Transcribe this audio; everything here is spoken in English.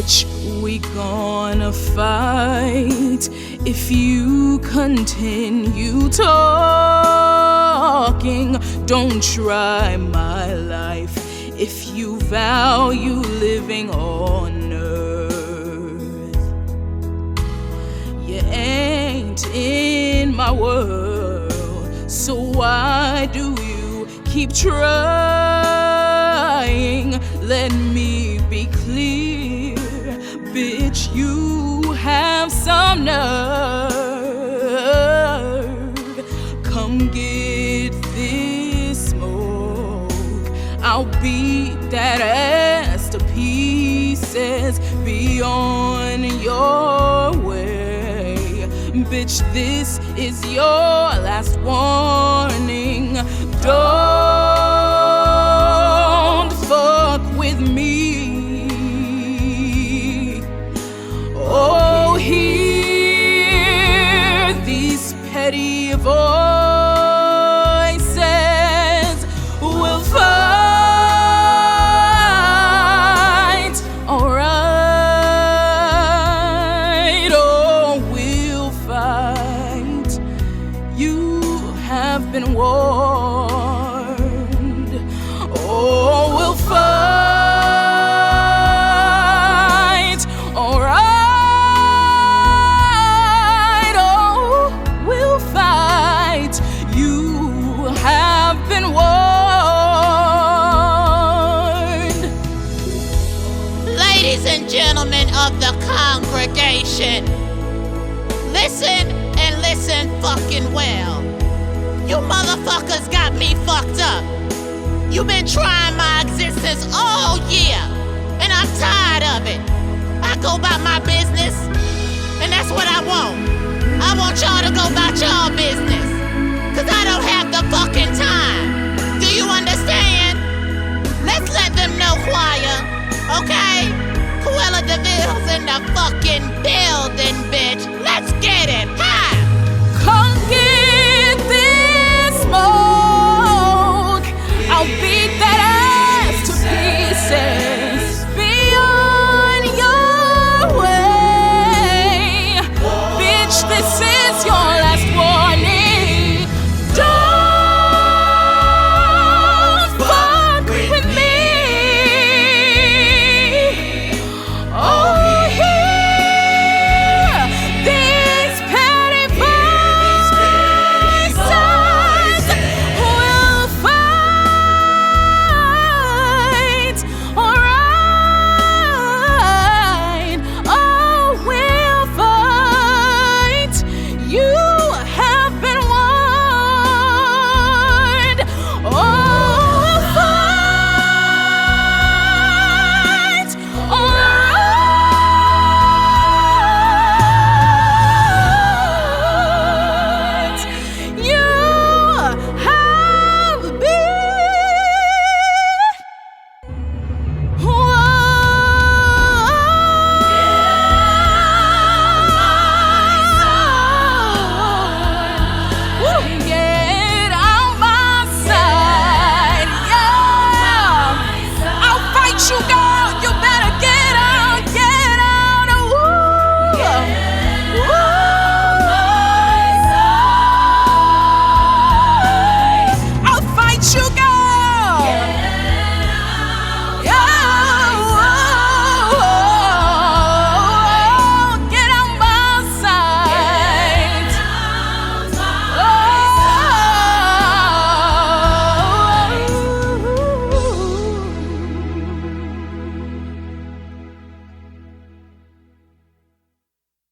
Bitch, we gonna fight if you continue talking. Don't try my life if you value living on earth. You ain't in my world, so why do you keep trying? Let me be clear, bitch, you have some nerve. Come get this smoke, I'll beat that ass to pieces. Be on your way, bitch, this is your last warning. Don't fuck with me. Oh, hear these petty voices. We'll fight, alright. Oh, we'll fight. You have been warned. Oh, we'll fight, alright. Oh, we'll fight. You have been warned. Ladies and gentlemen of the congregation, listen and listen fucking well. You motherfuckers got me fucked up. You've been trying my existence all year, and I'm tired of it. I go about my business, and that's what I want. I want y'all to go about y'all business.